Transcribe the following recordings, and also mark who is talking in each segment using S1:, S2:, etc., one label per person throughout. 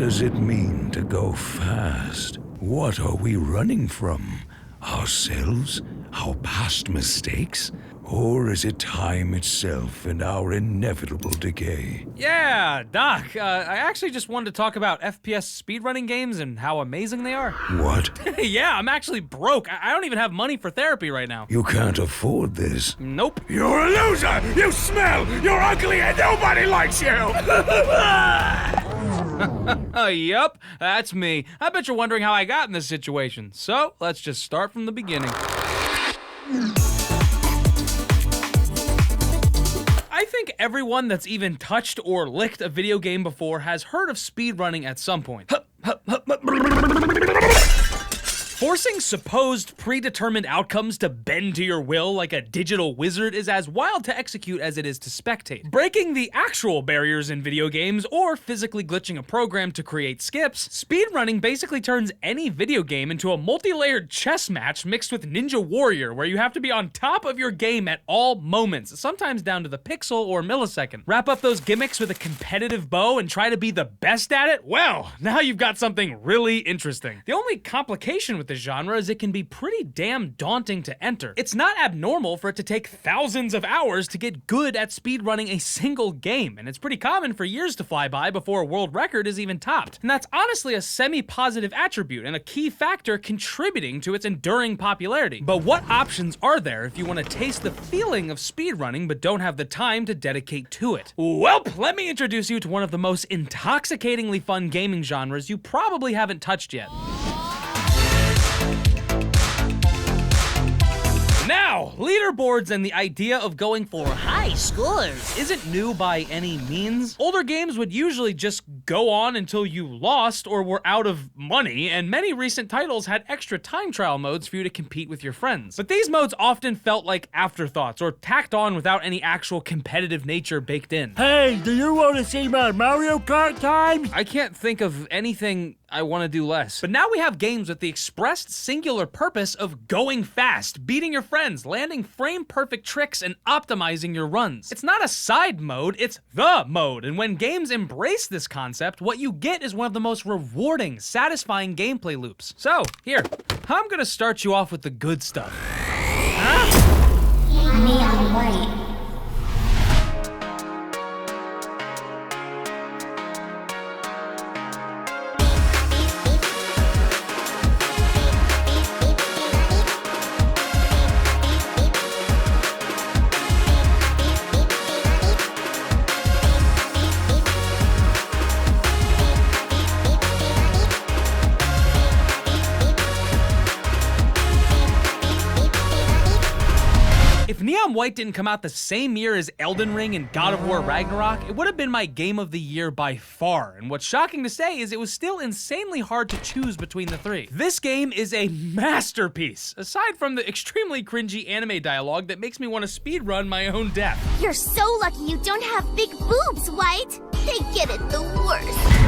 S1: does it mean to go fast? What are we running from? Ourselves? Our past mistakes? Or is it time itself and our inevitable decay?
S2: Yeah, Doc, I actually just wanted to talk about FPS speedrunning games and how amazing they are.
S1: What?
S2: Yeah, I'm actually broke. I don't even have money for therapy right now.
S1: You can't afford this.
S2: Nope.
S1: You're a loser! You smell! You're ugly and nobody likes you!
S2: Yup, that's me. I bet you're wondering how I got in this situation. So, let's just start from the beginning. I think everyone that's even touched or licked a video game before has heard of speedrunning at some point. Forcing supposed predetermined outcomes to bend to your will like a digital wizard is as wild to execute as it is to spectate. Breaking the actual barriers in video games or physically glitching a program to create skips, speedrunning basically turns any video game into a multi-layered chess match mixed with Ninja Warrior, where you have to be on top of your game at all moments, sometimes down to the pixel or millisecond. Wrap up those gimmicks with a competitive bow and try to be the best at it? Well, now you've got something really interesting. The only complication with the genre is it can be pretty damn daunting to enter. It's not abnormal for it to take thousands of hours to get good at speedrunning a single game, and it's pretty common for years to fly by before a world record is even topped. And that's honestly a semi-positive attribute and a key factor contributing to its enduring popularity. But what options are there if you want to taste the feeling of speedrunning but don't have the time to dedicate to it? Welp, let me introduce you to one of the most intoxicatingly fun gaming genres you probably haven't touched yet. Now, leaderboards and the idea of going for high scores isn't new by any means. Older games would usually just go on until you lost or were out of money, and many recent titles had extra time trial modes for you to compete with your friends. But these modes often felt like afterthoughts or tacked on without any actual competitive nature baked in.
S3: Hey, do you want to see my Mario Kart times?
S2: I can't think of anything I want to do less. But now we have games with the expressed singular purpose of going fast, beating your friends, landing frame-perfect tricks, and optimizing your runs. It's not a side mode, it's the mode, and when games embrace this concept, what you get is one of the most rewarding, satisfying gameplay loops. So, here, I'm gonna start you off with the good stuff.
S4: Neon white.
S2: If Neon White didn't come out the same year as Elden Ring and God of War Ragnarok, it would have been my game of the year by far, and what's shocking to say is it was still insanely hard to choose between the three. This game is a masterpiece, aside from the extremely cringy anime dialogue that makes me want to speedrun my own death.
S4: You're so lucky you don't have big boobs, White. They get it the worst.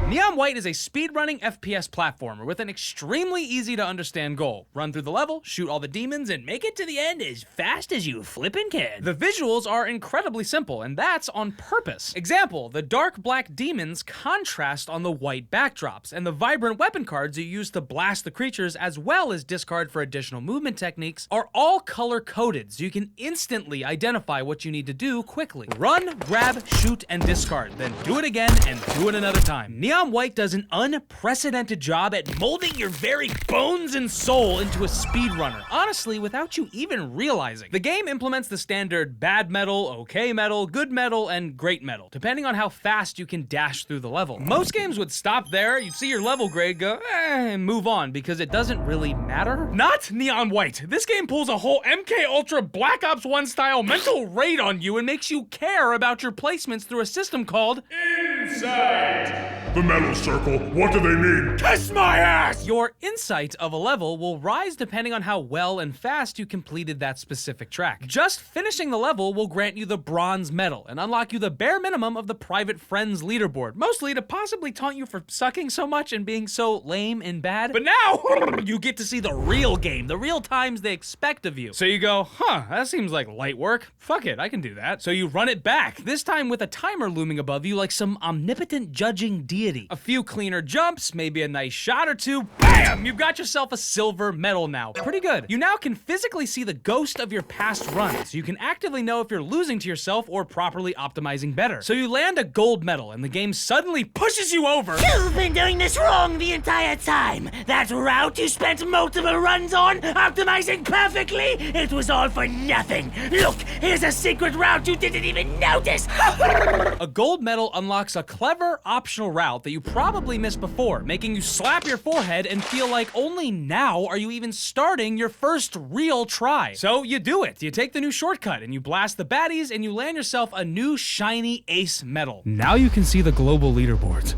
S2: Neon White is a speedrunning FPS platformer with an extremely easy to understand goal. Run through the level, shoot all the demons, and make it to the end as fast as you flippin' can. The visuals are incredibly simple, and that's on purpose. Example, the dark black demons contrast on the white backdrops, and the vibrant weapon cards you use to blast the creatures as well as discard for additional movement techniques are all color-coded, so you can instantly identify what you need to do quickly. Run, grab, shoot, and discard, then do it again and do it another time. Neon White does an unprecedented job at molding your very bones and soul into a speedrunner, honestly, without you even realizing. The game implements the standard bad metal, okay metal, good metal, and great metal, depending on how fast you can dash through the level. Most games would stop there, you'd see your level grade go, and move on, because it doesn't really matter. Not Neon White. This game pulls a whole MK Ultra Black Ops 1 style mental raid on you and makes you care about your placements through a system called Insight.
S5: The metal circle, what do they mean?
S1: Kiss my ass!
S2: Your insight of a level will rise depending on how well and fast you completed that specific track. Just finishing the level will grant you the bronze medal and unlock you the bare minimum of the private friends leaderboard, mostly to possibly taunt you for sucking so much and being so lame and bad. But now, you get to see the real game, the real times they expect of you. So you go, that seems like light work. Fuck it, I can do that. So you run it back, this time with a timer looming above you like some omnipotent judging deity. A few cleaner jumps, maybe a nice shot or two, bam! You've got yourself a silver medal now. Pretty good. You now can physically see the ghost of your past runs, so you can actively know if you're losing to yourself or properly optimizing better. So you land a gold medal, and the game suddenly pushes you over.
S3: You've been doing this wrong the entire time. That route you spent multiple runs on, optimizing perfectly, it was all for nothing. Look, here's a secret route you didn't even notice.
S2: A gold medal unlocks a clever optional route that you probably missed before, making you slap your forehead and feel like only now are you even starting your first real try. So you do it. You take the new shortcut and you blast the baddies and you land yourself a new shiny ace medal. Now you can see the global leaderboards.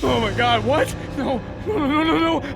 S6: Oh my god, what? No,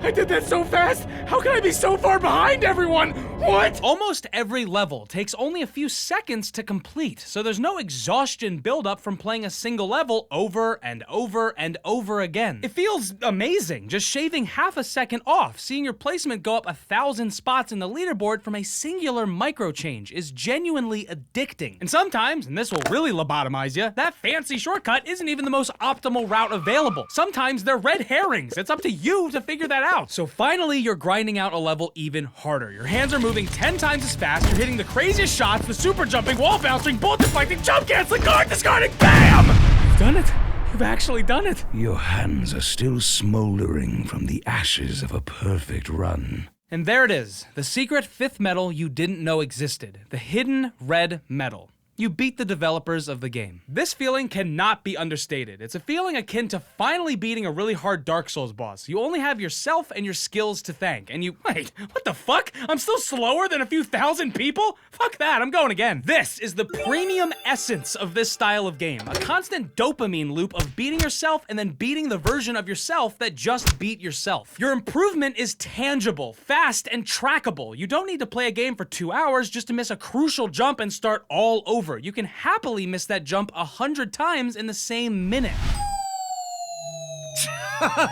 S6: I did that so fast! How can I be so far behind everyone? What?
S2: Almost every level takes only a few seconds to complete, so there's no exhaustion buildup from playing a single level over and over and over again. It feels amazing, just shaving half a second off. Seeing your placement go up 1,000 spots in the leaderboard from a singular micro change is genuinely addicting. And sometimes, and this will really lobotomize you, that fancy shortcut isn't even the most optimal route available. Sometimes they're red herrings. It's up to you to figure that out. So finally, you're grinding out a level even harder. Your hands are moving 10 times as fast, you're hitting the craziest shots, the super jumping, wall bouncing, bullet deflecting, jump canceling, guard discarding, BAM! You've done it. You've actually done it.
S1: Your hands are still smoldering from the ashes of a perfect run.
S2: And there it is, the secret 5th medal you didn't know existed, the hidden red medal. You beat the developers of the game. This feeling cannot be understated. It's a feeling akin to finally beating a really hard Dark Souls boss. You only have yourself and your skills to thank, and you— wait, what the fuck? I'm still slower than a few thousand people? Fuck that, I'm going again. This is the premium essence of this style of game. A constant dopamine loop of beating yourself and then beating the version of yourself that just beat yourself. Your improvement is tangible, fast, and trackable. You don't need to play a game for 2 hours just to miss a crucial jump and start all over. You can happily miss that jump 100 times in the same minute.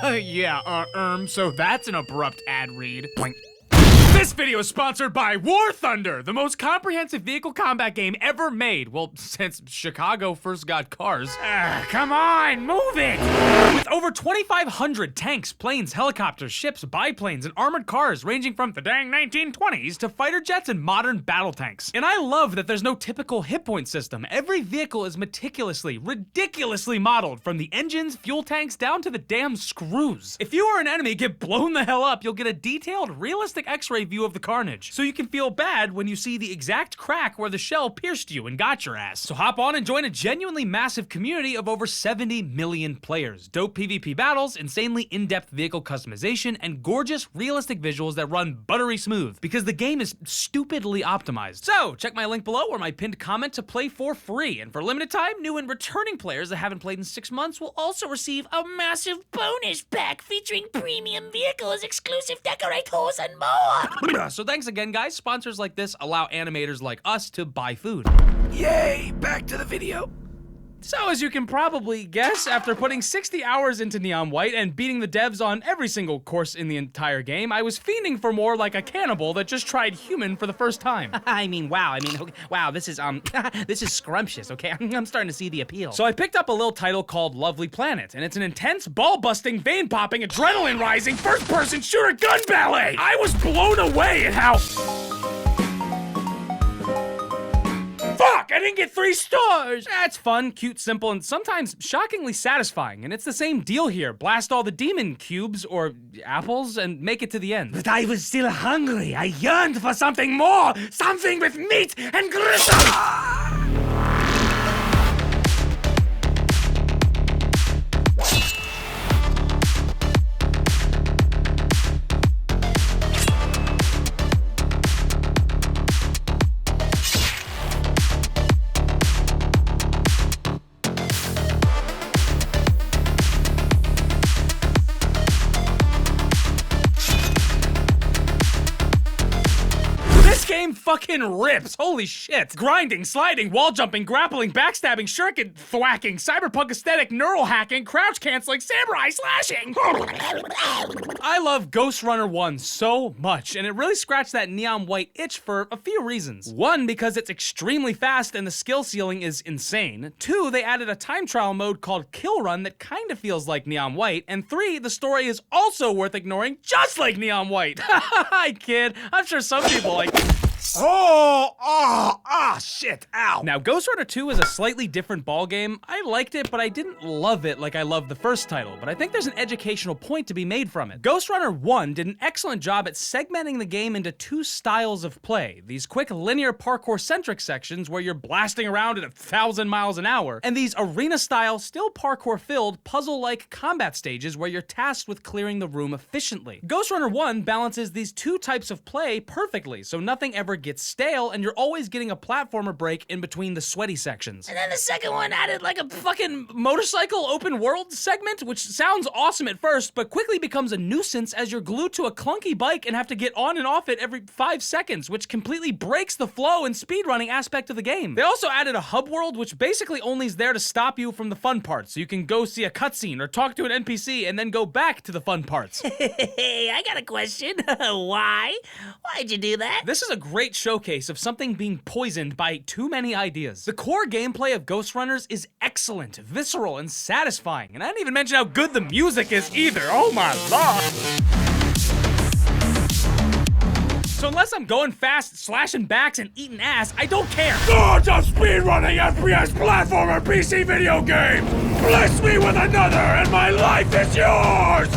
S6: Yeah, so that's an abrupt ad read. Boink. This video is sponsored by War Thunder, the most comprehensive vehicle combat game ever made. Well, since Chicago first got cars.
S3: Come on, move it!
S2: With over 2,500 tanks, planes, helicopters, ships, biplanes, and armored cars ranging from the dang 1920s to fighter jets and modern battle tanks. And I love that there's no typical hit point system. Every vehicle is meticulously, ridiculously modeled, from the engines, fuel tanks, down to the damn screws. If you are an enemy, get blown the hell up, you'll get a detailed, realistic X-ray view of the carnage, so you can feel bad when you see the exact crack where the shell pierced you and got your ass. So hop on and join a genuinely massive community of over 70 million players. Dope PvP battles, insanely in-depth vehicle customization, and gorgeous, realistic visuals that run buttery smooth, because the game is stupidly optimized. So check my link below or my pinned comment to play for free, and for limited time, new and returning players that haven't played in 6 months will also receive a massive bonus pack featuring premium vehicles, exclusive decorators, and more. So thanks again, guys. Sponsors like this allow animators like us to buy food.
S1: Yay, back to the video.
S2: So as you can probably guess, after putting 60 hours into Neon White and beating the devs on every single course in the entire game, I was fiending for more, like a cannibal that just tried human for the first time.
S7: Wow, this is this is scrumptious, okay? I'm starting to see the appeal.
S2: So I picked up a little title called Lovely Planet, and it's an intense, ball-busting, vein-popping, adrenaline-rising, first-person shooter gun ballet! I was blown away at how— Fuck! I didn't get 3 stars! That's fun, cute, simple, and sometimes shockingly satisfying, and it's the same deal here. Blast all the demon cubes, or apples, and make it to the end.
S3: But I was still hungry. I yearned for something more! Something with meat and gristle!
S2: fucking rips. Holy shit. Grinding, sliding, wall jumping, grappling, backstabbing, shuriken, thwacking, cyberpunk aesthetic, neural hacking, crouch canceling, samurai slashing. I love Ghostrunner 1 so much, and it really scratched that neon white itch for a few reasons. One, because it's extremely fast and the skill ceiling is insane. Two, they added a time trial mode called Kill Run that kind of feels like neon white. And three, the story is also worth ignoring, just like neon white. I kid. I'm sure some people like.
S1: Shit, ow.
S2: Now, Ghostrunner 2 is a slightly different ballgame. I liked it, but I didn't love it like I loved the first title, but I think there's an educational point to be made from it. Ghostrunner 1 did an excellent job at segmenting the game into two styles of play. These quick linear parkour-centric sections where you're blasting around at 1,000 miles an hour, and these arena-style, still parkour-filled, puzzle-like combat stages where you're tasked with clearing the room efficiently. Ghostrunner 1 balances these two types of play perfectly, so nothing ever gets stale, and you're always getting a platformer break in between the sweaty sections.
S3: And then the second one added like a
S2: Fucking motorcycle open world segment, which sounds awesome at first, but quickly becomes a nuisance as you're glued to a clunky bike and have to get on and off it every 5 seconds, which completely breaks the flow and speedrunning aspect of the game. They also added a hub world, which basically only is there to stop you from the fun parts, so you can go see a cutscene or talk to an NPC and then go back to the fun parts.
S3: Hey, I got a question. Why? Why'd you do that?
S2: This is a great showcase of something being poisoned by too many ideas. The core gameplay of Ghostrunners is excellent, visceral, and satisfying, and I didn't even mention how good the music is either. Oh my lord! So unless I'm going fast, slashing backs, and eating ass, I don't care.
S1: Stards of speedrunning FPS platformer PC video game! Bless me with another and my life is yours!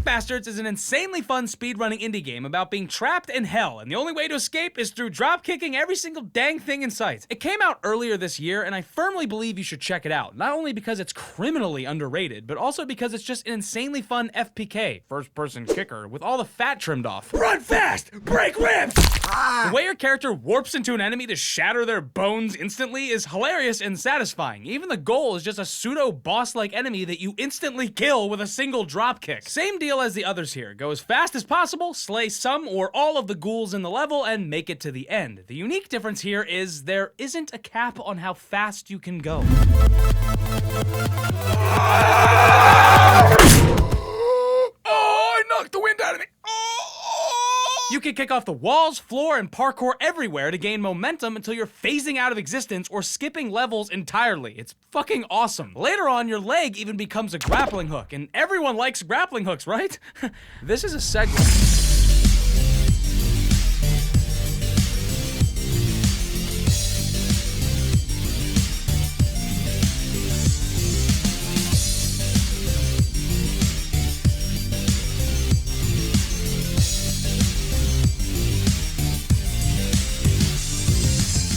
S2: Bastards is an insanely fun speedrunning indie game about being trapped in hell, and the only way to escape is through drop-kicking every single dang thing in sight. It came out earlier this year, and I firmly believe you should check it out, not only because it's criminally underrated, but also because it's just an insanely fun FPK, first-person kicker, with all the fat trimmed off.
S1: Run fast! Break ribs!
S2: The way your character warps into an enemy to shatter their bones instantly is hilarious and satisfying. Even the goal is just a pseudo-boss-like enemy that you instantly kill with a single dropkick. Same deal as the others here. Go as fast as possible, slay some or all of the ghouls in the level, and make it to the end. The unique difference here is there isn't a cap on how fast you can go.
S1: Oh, I knocked the wind out of me!
S2: You can kick off the walls, floor, and parkour everywhere to gain momentum until you're phasing out of existence or skipping levels entirely. It's fucking awesome. Later on, your leg even becomes a grappling hook, and everyone likes grappling hooks, right? This is a segue.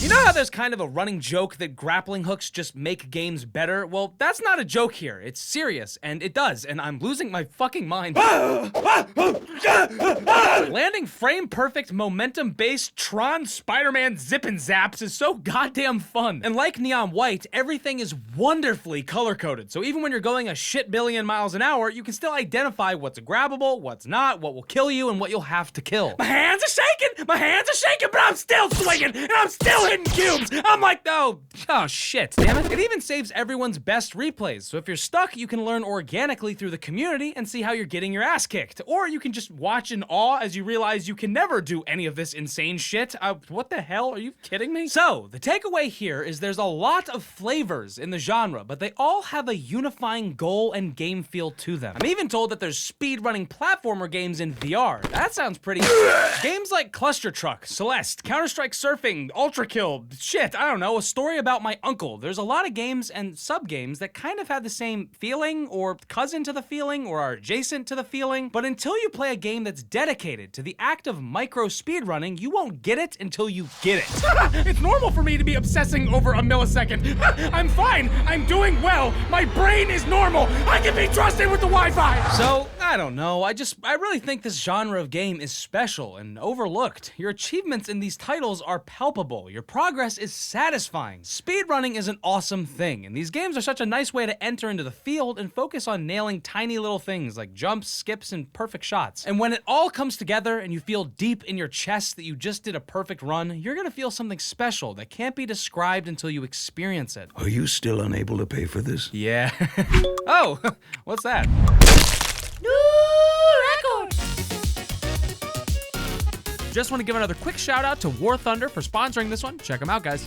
S2: You know how there's kind of a running joke that grappling hooks just make games better? Well, that's not a joke here. It's serious, and it does, and I'm losing my fucking mind. Landing frame-perfect, momentum-based Tron Spider-Man zip and zaps is so goddamn fun. And like Neon White, everything is wonderfully color-coded, so even when you're going a shit billion miles an hour, you can still identify what's grabbable, what's not, what will kill you, and what you'll have to kill. My hands are shaking! My hands are shaking, but I'm still swinging, and I'm still hitting cubes! I'm like, oh shit, damn it. It even saves everyone's best replays, so if you're stuck, you can learn organically through the community and see how you're getting your ass kicked. Or you can just watch in awe as you realize you can never do any of this insane shit. What the hell? Are you kidding me? So, the takeaway here is there's a lot of flavors in the genre, but they all have a unifying goal and game feel to them. I'm even told that there's speedrunning platformer games in VR. That sounds pretty. Games like Cluster Truck, Celeste, Counter-Strike Surfing, Ultra Kill, shit, I don't know, a story about my uncle. There's a lot of games and sub-games that kind of have the same feeling, or cousin to the feeling, or are adjacent to the feeling, but until you play a game that's dedicated to the act of micro-speedrunning, you won't get it until you get it.
S6: It's normal for me to be obsessing over a millisecond. I'm fine. I'm doing well. My brain is normal. I can be trusted with the Wi-Fi.
S2: So, I don't know, I really think this genre of game is special and overlooked. Your achievements in these titles are palpable. Your progress is satisfying. Speedrunning is an awesome thing, and these games are such a nice way to enter into the field and focus on nailing tiny little things like jumps, skips, and perfect shots. And when it all comes together and you feel deep in your chest that you just did a perfect run, you're gonna feel something special that can't be described until you experience it.
S1: Are you still unable to pay for this?
S2: Yeah. Oh, what's that?
S3: New record!
S2: Just want to give another quick shout out to War Thunder for sponsoring this one. Check them out, guys.